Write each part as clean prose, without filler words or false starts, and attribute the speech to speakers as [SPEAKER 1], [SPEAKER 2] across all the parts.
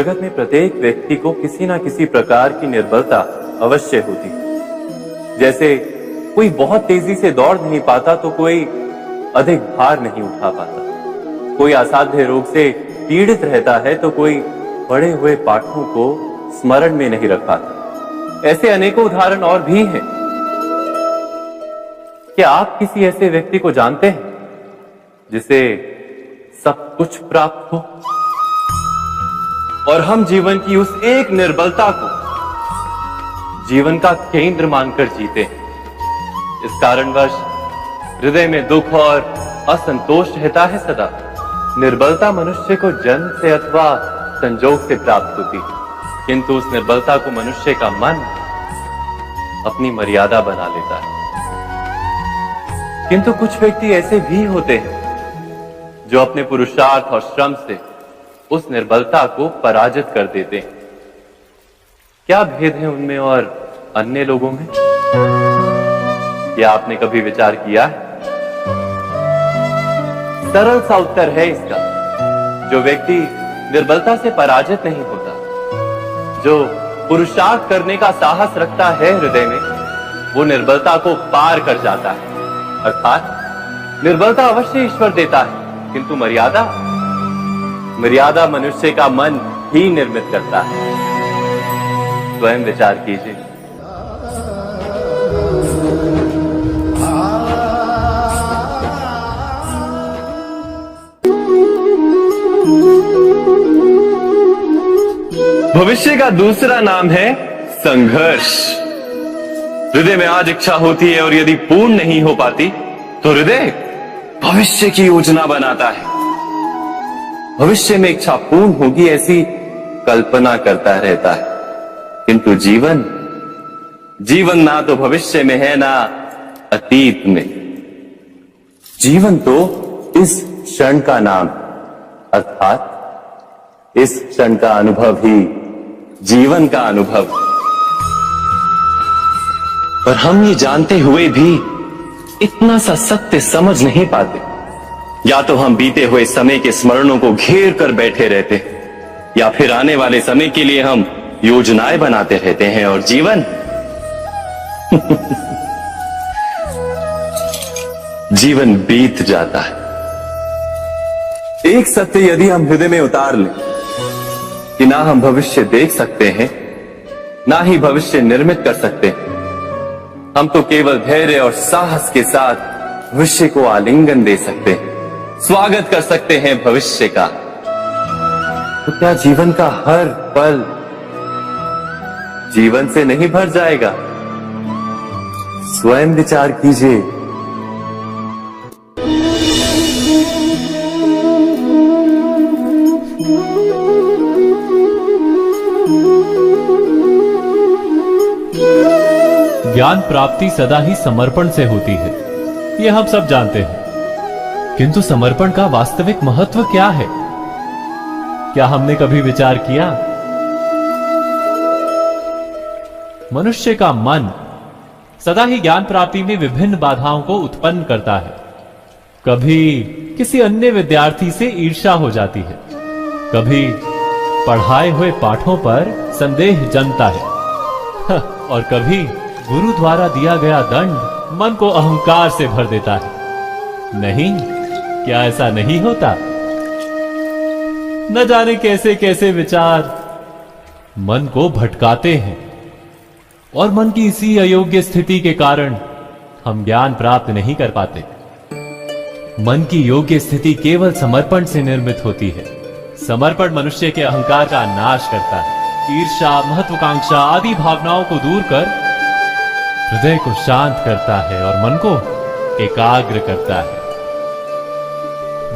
[SPEAKER 1] जगत में प्रत्येक व्यक्ति को किसी ना किसी प्रकार की निर्बलता अवश्य होती है। जैसे कोई बहुत तेजी से दौड़ नहीं पाता तो कोई अधिक भार नहीं उठा पाता, कोई असाध्य रोग से पीड़ित रहता है तो कोई पढ़े हुए पाठों को स्मरण में नहीं रख पाता। ऐसे अनेकों उदाहरण और भी हैं। क्या आप किसी ऐसे व्यक्ति को जानते हैं जिसे सब कुछ प्राप्त हो और हम जीवन की उस एक निर्बलता को जीवन का केंद्र मानकर जीते हैं? इस कारणवश हृदय में दुख और असंतोष रहता है सदा। निर्बलता मनुष्य को जन्म से अथवा संजोग से प्राप्त होती है, किंतु उस निर्बलता को मनुष्य का मन अपनी मर्यादा बना लेता है। किंतु कुछ व्यक्ति ऐसे भी होते हैं जो अपने पुरुषार्थ और श्रम से उस निर्बलता को पराजित कर देते हैं। क्या भेद है उनमें और अन्य लोगों में? क्या आपने कभी विचार किया है? सरल सा उत्तर है इसका। जो व्यक्ति निर्बलता से पराजित नहीं होता, जो पुरुषार्थ करने का साहस रखता है हृदय में, वो निर्बलता को पार कर जाता है। अर्थात निर्बलता अवश्य ईश्वर देता है, किंतु मर्यादा मनुष्य का मन ही निर्मित करता है। स्वयं विचार कीजिए। भविष्य का दूसरा नाम है संघर्ष। हृदय में आज इच्छा होती है और यदि पूर्ण नहीं हो पाती तो हृदय भविष्य की योजना बनाता है। भविष्य में इच्छा पूर्ण होगी ऐसी कल्पना करता रहता है, किंतु जीवन ना तो भविष्य में है ना अतीत में। जीवन तो इस क्षण का नाम, अर्थात इस क्षण का अनुभव ही जीवन का अनुभव। पर हम ये जानते हुए भी इतना सा सत्य समझ नहीं पाते। या तो हम बीते हुए समय के स्मरणों को घेर कर बैठे रहते, या फिर आने वाले समय के लिए हम योजनाएं बनाते रहते हैं और जीवन जीवन बीत जाता है। एक सत्य यदि हम हृदय में उतार लें कि ना हम भविष्य देख सकते हैं, ना ही भविष्य निर्मित कर सकते हैं, हम तो केवल धैर्य और साहस के साथ भविष्य को आलिंगन दे सकते हैं, स्वागत कर सकते हैं भविष्य का। तो क्या जीवन का हर पल जीवन से नहीं भर जाएगा? स्वयं विचार कीजिए।
[SPEAKER 2] ज्ञान प्राप्ति सदा ही समर्पण से होती है, यह हम सब जानते हैं। किंतु समर्पण का वास्तविक महत्व क्या है? क्या हमने कभी विचार किया? मनुष्य का मन सदा ही ज्ञान प्राप्ति में विभिन्न बाधाओं को उत्पन्न करता है। कभी किसी अन्य विद्यार्थी से ईर्ष्या हो जाती है, कभी पढ़ाए हुए पाठों पर संदेह जमता है और कभी गुरु द्वारा दिया गया दंड मन को अहंकार से भर देता है। नहीं, क्या ऐसा नहीं होता? न जाने कैसे कैसे विचार मन को भटकाते हैं और मन की इसी अयोग्य स्थिति के कारण हम ज्ञान प्राप्त नहीं कर पाते। मन की योग्य स्थिति केवल समर्पण से निर्मित होती है। समर्पण मनुष्य के अहंकार का नाश करता है, ईर्ष्या, महत्वाकांक्षा आदि भावनाओं को दूर कर हृदय को शांत करता है और मन को एकाग्र करता है।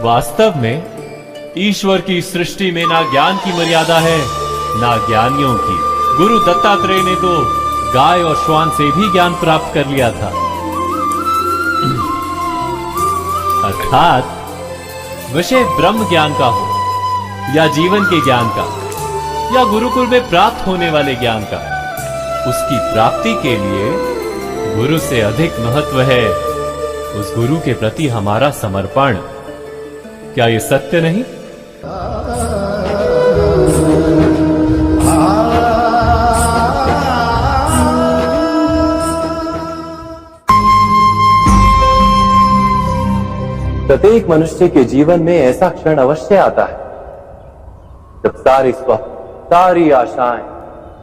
[SPEAKER 2] वास्तव में ईश्वर की सृष्टि में ना ज्ञान की मर्यादा है ना ज्ञानियों की। गुरु दत्तात्रेय ने तो गाय और श्वान से भी ज्ञान प्राप्त कर लिया था। अर्थात विषय ब्रह्म ज्ञान का हो या जीवन के ज्ञान का या गुरुकुल में प्राप्त होने वाले ज्ञान का, उसकी प्राप्ति के लिए गुरु से अधिक महत्व है उस गुरु के प्रति हमारा समर्पण। क्या ये सत्य नहीं?
[SPEAKER 1] प्रत्येक मनुष्य के जीवन में ऐसा क्षण अवश्य आता है जब सारे स्वप्न, सारी आशाएं,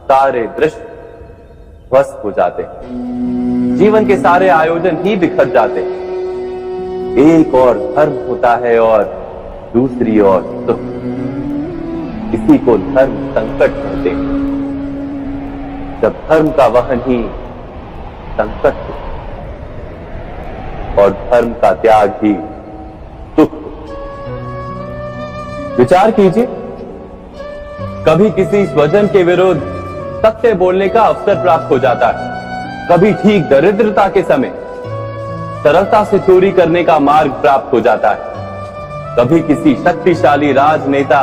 [SPEAKER 1] सारे दृश्य ध्वस्त हो जाते हैं। जीवन के सारे आयोजन ही बिखर जाते हैं। एक और धर्म होता है और दूसरी ओर सुख। इसी को धर्म संकट कहते हैं। जब धर्म का वहन ही संकट हो और धर्म का त्याग ही सुख हो। विचार कीजिए, कभी किसी स्वजन के विरुद्ध सत्य बोलने का अवसर प्राप्त हो जाता है, कभी ठीक दरिद्रता के समय सरलता से चोरी करने का मार्ग प्राप्त हो जाता है, कभी किसी शक्तिशाली राजनेता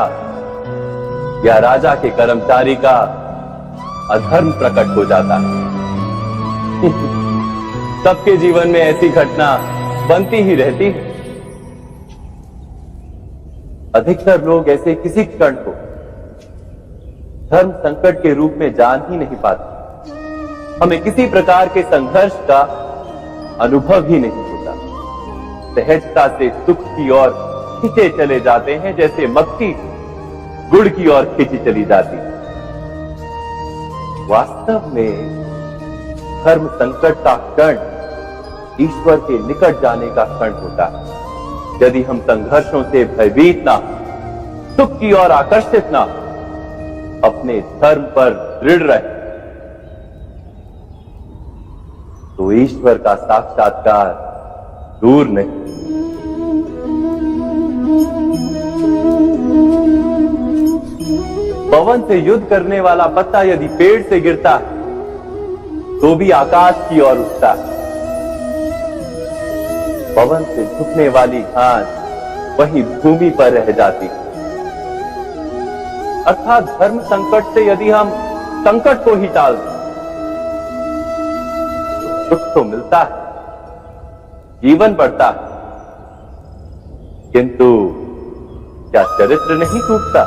[SPEAKER 1] या राजा के कर्मचारी का अधर्म प्रकट हो जाता है। सबके जीवन में ऐसी घटना बनती ही रहती है। अधिकतर लोग ऐसे किसी क्षण को धर्म संकट के रूप में जान ही नहीं पाते। हमें किसी प्रकार के संघर्ष का अनुभव ही नहीं होता। सहजता से सुख की ओर खींचे चले जाते हैं, जैसे मक्खी गुड़ की ओर खींची चली जाती है। वास्तव में धर्म संकट का क्षण ईश्वर के निकट जाने का क्षण होता है। यदि हम संघर्षों से भयभीत ना, सुख की ओर आकर्षित ना, अपने धर्म पर दृढ़ रहे, तो ईश्वर का साक्षात्कार दूर नहीं। पवन से युद्ध करने वाला पत्ता यदि पेड़ से गिरता है तो भी आकाश की ओर उठता है। पवन से झुकने वाली घास वही भूमि पर रह जाती है। अर्थात धर्म संकट से यदि हम संकट को ही टाल दें तो सुख तो मिलता है, जीवन बढ़ता है, किंतु क्या चरित्र नहीं टूटता?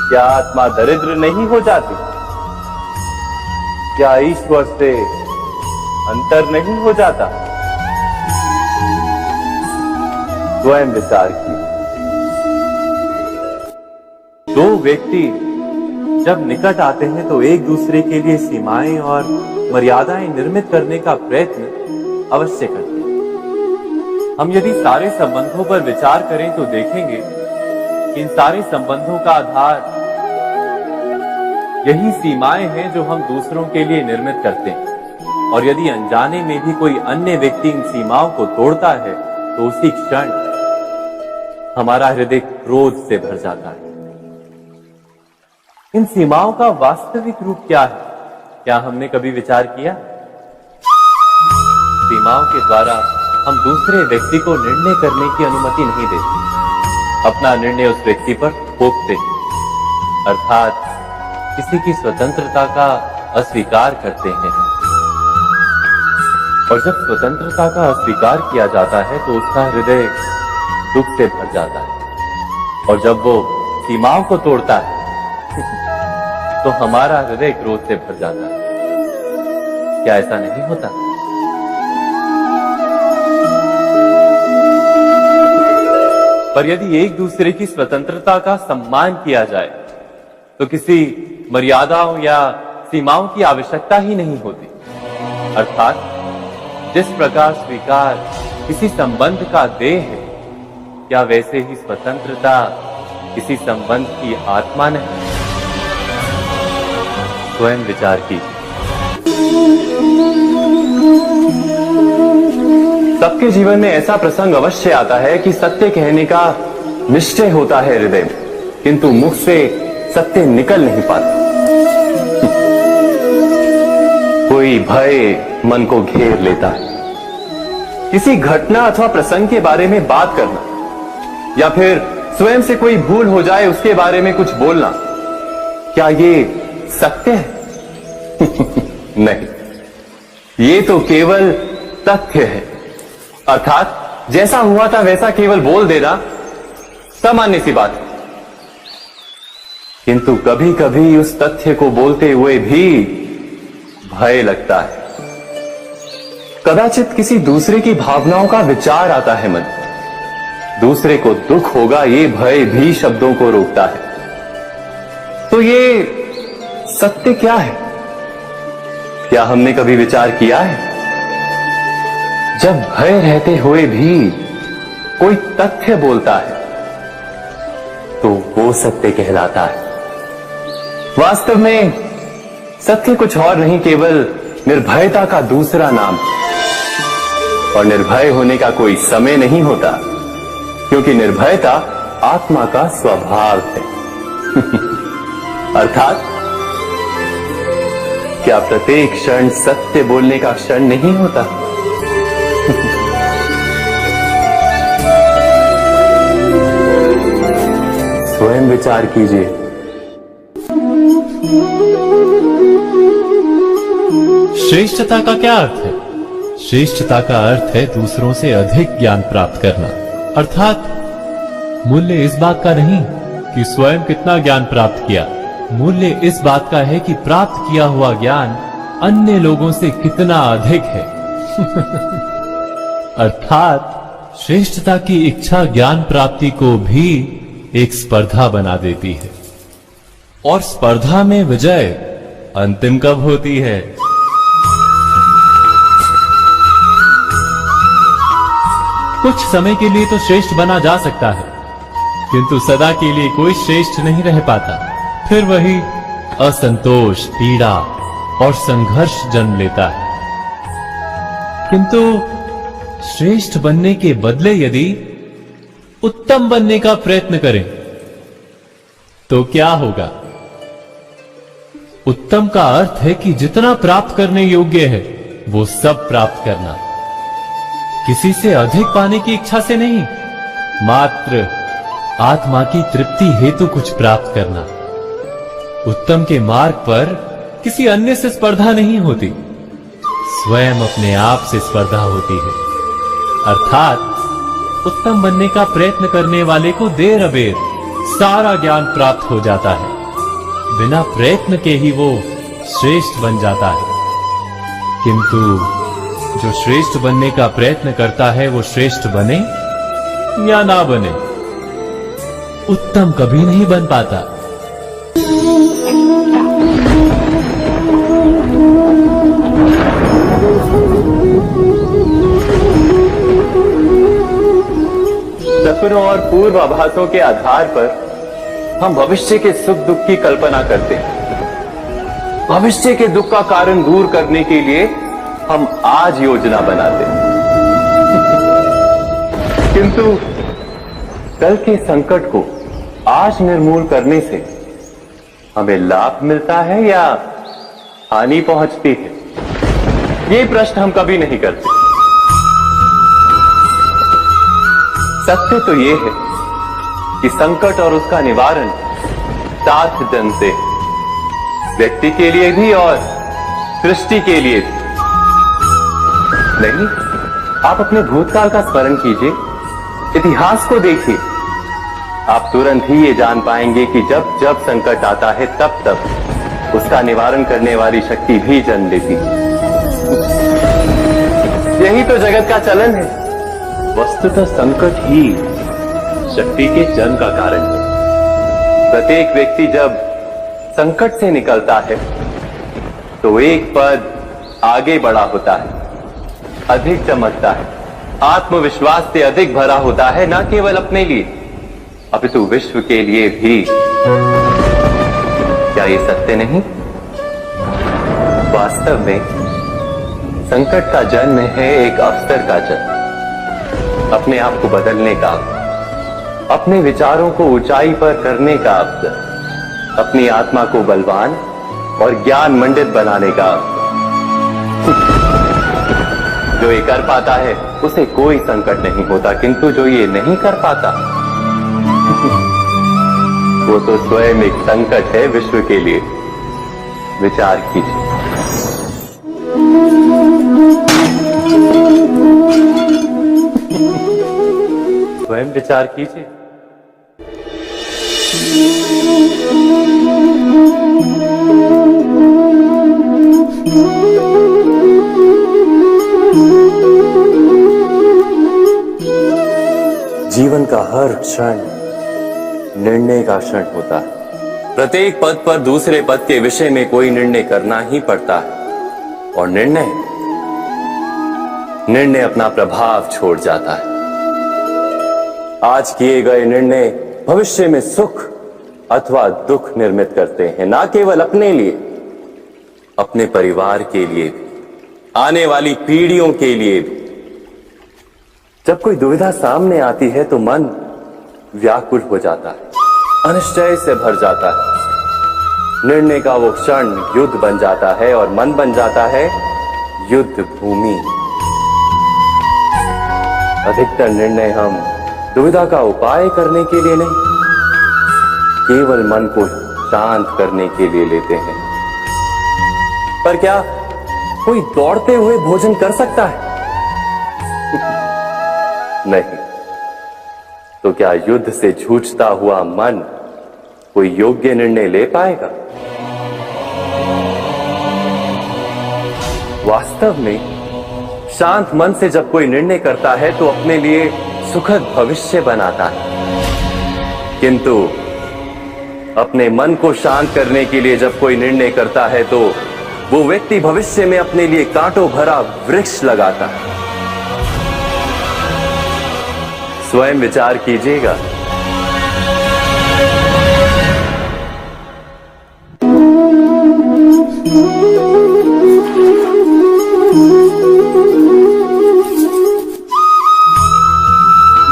[SPEAKER 1] क्या आत्मा दरिद्र नहीं हो जाती? क्या ईश्वर से अंतर नहीं हो जाता? स्वयं विचार कीजिए। दो व्यक्ति जब निकट आते हैं तो एक दूसरे के लिए सीमाएं और मर्यादाएं निर्मित करने का प्रयत्न अवश्य करते हैं। हम यदि सारे संबंधों पर विचार करें तो देखेंगे कि इन सारे संबंधों का आधार यही सीमाएं हैं जो हम दूसरों के लिए निर्मित करते हैं। और यदि अनजाने में भी कोई अन्य व्यक्ति इन सीमाओं को तोड़ता है तो उसी क्षण हमारा हृदय क्रोध से भर जाता है। इन सीमाओं का वास्तविक रूप क्या है? क्या हमने कभी विचार किया? सीमाओं के द्वारा हम दूसरे व्यक्ति को निर्णय करने की अनुमति नहीं देते। अपना निर्णय उस व्यक्ति पर थोपते हैं, अर्थात किसी की स्वतंत्रता का अस्वीकार करते हैं। और जब स्वतंत्रता का अस्वीकार किया जाता है तो उसका हृदय दुख से भर जाता है। और जब वो सीमाओं को तोड़ता है तो हमारा हृदय क्रोध से भर जाता है। क्या ऐसा नहीं होता? पर यदि एक दूसरे की स्वतंत्रता का सम्मान किया जाए तो किसी मर्यादाओं या सीमाओं की आवश्यकता ही नहीं होती। अर्थात जिस प्रकार स्वीकार किसी संबंध का देह है, क्या वैसे ही स्वतंत्रता किसी संबंध की आत्मा नहीं? स्वयं विचार कीजिए। सबके जीवन में ऐसा प्रसंग अवश्य आता है कि सत्य कहने का निश्चय होता है हृदय में, किंतु मुख से सत्य निकल नहीं पाता। कोई भय मन को घेर लेता है। किसी घटना अथवा प्रसंग के बारे में बात करना या फिर स्वयं से कोई भूल हो जाए उसके बारे में कुछ बोलना, क्या ये सत्य है? नहीं, ये तो केवल तथ्य है। अर्थात जैसा हुआ था वैसा केवल बोल देना सामान्य सी बात है। किंतु कभी कभी उस तथ्य को बोलते हुए भी भय लगता है। कदाचित किसी दूसरे की भावनाओं का विचार आता है मन, दूसरे को दुख होगा ये भय भी शब्दों को रोकता है। तो ये सत्य क्या है? क्या हमने कभी विचार किया है? जब भय रहते हुए भी कोई तथ्य बोलता है तो वो सत्य कहलाता है। वास्तव में सत्य कुछ और नहीं, केवल निर्भयता का दूसरा नाम। और निर्भय होने का कोई समय नहीं होता, क्योंकि निर्भयता आत्मा का स्वभाव है। अर्थात क्या प्रत्येक क्षण सत्य बोलने का क्षण नहीं होता? स्वयं विचार कीजिए।
[SPEAKER 2] श्रेष्ठता का क्या अर्थ है? श्रेष्ठता का अर्थ है दूसरों से अधिक ज्ञान प्राप्त करना। अर्थात मूल्य इस बात का नहीं कि स्वयं कितना ज्ञान प्राप्त किया, मूल्य इस बात का है कि प्राप्त किया हुआ ज्ञान अन्य लोगों से कितना अधिक है। अर्थात श्रेष्ठता की इच्छा ज्ञान प्राप्ति को भी एक स्पर्धा बना देती है। और स्पर्धा में विजय अंतिम कब होती है? कुछ समय के लिए तो श्रेष्ठ बना जा सकता है, किंतु सदा के लिए कोई श्रेष्ठ नहीं रह पाता। फिर वही असंतोष, पीड़ा और संघर्ष जन्म लेता है। किंतु श्रेष्ठ बनने के बदले यदि उत्तम बनने का प्रयत्न करें तो क्या होगा? उत्तम का अर्थ है कि जितना प्राप्त करने योग्य है वो सब प्राप्त करना, किसी से अधिक पाने की इच्छा से नहीं, मात्र आत्मा की तृप्ति हेतु कुछ प्राप्त करना। उत्तम के मार्ग पर किसी अन्य से स्पर्धा नहीं होती, स्वयं अपने आप से स्पर्धा होती है। अर्थात उत्तम बनने का प्रयत्न करने वाले को देर अबेर सारा ज्ञान प्राप्त हो जाता है, बिना प्रयत्न के ही वो श्रेष्ठ बन जाता है। किंतु जो श्रेष्ठ बनने का प्रयत्न करता है वो श्रेष्ठ बने या ना बने, उत्तम कभी नहीं बन पाता।
[SPEAKER 1] सपनों और पूर्वाभासों के आधार पर हम भविष्य के सुख दुख की कल्पना करते हैं। भविष्य के दुख का कारण दूर करने के लिए हम आज योजना बनाते हैं। किंतु कल के संकट को आज निर्मूल करने से हमें लाभ मिलता है या हानि पहुंचती है? ये प्रश्न हम कभी नहीं करते। सत्य तो ये है कि संकट और उसका निवारण साथ जन से, व्यक्ति के लिए भी और सृष्टि के लिए भी। नहीं, आप अपने भूतकाल का स्मरण कीजिए, इतिहास को देखिए, आप तुरंत ही ये जान पाएंगे कि जब जब संकट आता है तब तब उसका निवारण करने वाली शक्ति भी जन्म लेती है। यही तो जगत का चलन है। वस्तुतः संकट ही शक्ति के जन्म का कारण है। प्रत्येक व्यक्ति जब संकट से निकलता है तो एक पद आगे बढ़ा होता है, अधिक चमकता है, आत्मविश्वास से अधिक भरा होता है, न केवल अपने लिए अपितु विश्व के लिए भी। क्या ये सत्य नहीं? वास्तव में संकट का जन्म है एक अवसर का जन्म, अपने आप को बदलने का, अपने विचारों को ऊंचाई पर करने का अवसर, अपनी आत्मा को बलवान और ज्ञान मंडित बनाने का अवसर। जो ये कर पाता है उसे कोई संकट नहीं होता, किंतु जो ये नहीं कर पाता वो तो स्वयं एक संकट है विश्व के लिए। विचार कीजिए। स्वयं विचार कीजिए। जीवन का हर क्षण निर्णय का क्षण होता है। प्रत्येक पद पर दूसरे पद के विषय में कोई निर्णय करना ही पड़ता है और निर्णय अपना प्रभाव छोड़ जाता है। आज किए गए निर्णय भविष्य में सुख अथवा दुख निर्मित करते हैं, ना केवल अपने लिए, अपने परिवार के लिए भी, आने वाली पीढ़ियों के लिए भी। जब कोई दुविधा सामने आती है तो मन व्याकुल हो जाता है, अनिश्चय से भर जाता है। निर्णय का वो क्षण युद्ध बन जाता है और मन बन जाता है युद्ध भूमि। अधिकतर निर्णय हम दुविधा का उपाय करने के लिए नहीं, केवल मन को शांत करने के लिए लेते हैं। पर क्या कोई दौड़ते हुए भोजन कर सकता है? नहीं। तो क्या युद्ध से जूझता हुआ मन कोई योग्य निर्णय ले पाएगा? वास्तव में शांत मन से जब कोई निर्णय करता है तो अपने लिए सुखद भविष्य बनाता है, किंतु अपने मन को शांत करने के लिए जब कोई निर्णय करता है तो वो व्यक्ति भविष्य में अपने लिए कांटों भरा वृक्ष लगाता है। स्वयं विचार कीजिएगा।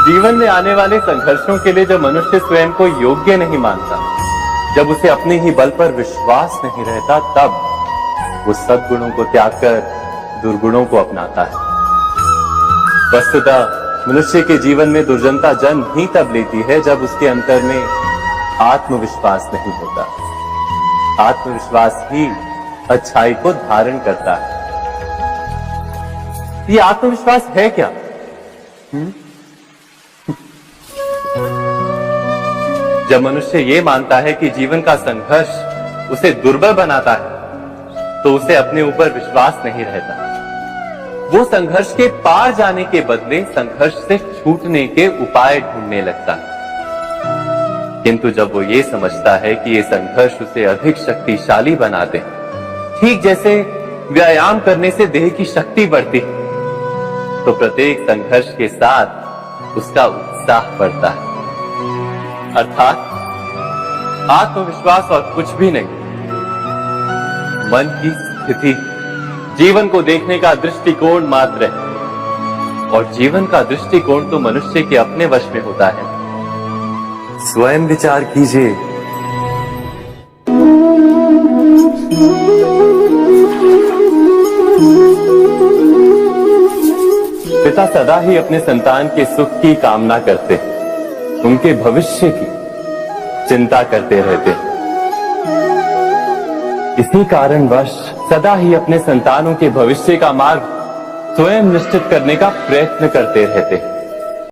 [SPEAKER 1] जीवन में आने वाले संघर्षों के लिए जब मनुष्य स्वयं को योग्य नहीं मानता, जब उसे अपने ही बल पर विश्वास नहीं रहता, तब वो सद्गुणों को त्याग कर दुर्गुणों को अपनाता है। वस्तुतः मनुष्य के जीवन में दुर्जनता जन्म ही तब लेती है जब उसके अंतर में आत्मविश्वास नहीं होता। आत्मविश्वास ही अच्छाई को धारण करता है। ये आत्मविश्वास है क्या? जब मनुष्य ये मानता है कि जीवन का संघर्ष उसे दुर्बल बनाता है, तो उसे अपने ऊपर विश्वास नहीं रहता। वो संघर्ष के पार जाने के बदले संघर्ष से छूटने के उपाय ढूंढने लगता है। किंतु जब वो ये समझता है कि ये संघर्ष उसे अधिक शक्तिशाली बनाते, ठीक जैसे व्यायाम करने से देह की शक्ति बढ़ती, तो प्रत्येक संघर्ष के साथ उसका उत्साह बढ़ता है। अर्थात आत्मविश्वास और कुछ भी नहीं, मन की स्थिति, जीवन को देखने का दृष्टिकोण मात्र है। और जीवन का दृष्टिकोण तो मनुष्य के अपने वश में होता है। स्वयं विचार कीजिए। पिता सदा ही अपने संतान के सुख की कामना करते, उनके भविष्य की चिंता करते रहते। इसी कारणवश सदा ही अपने संतानों के भविष्य का मार्ग स्वयं निश्चित करने का प्रयत्न करते रहते।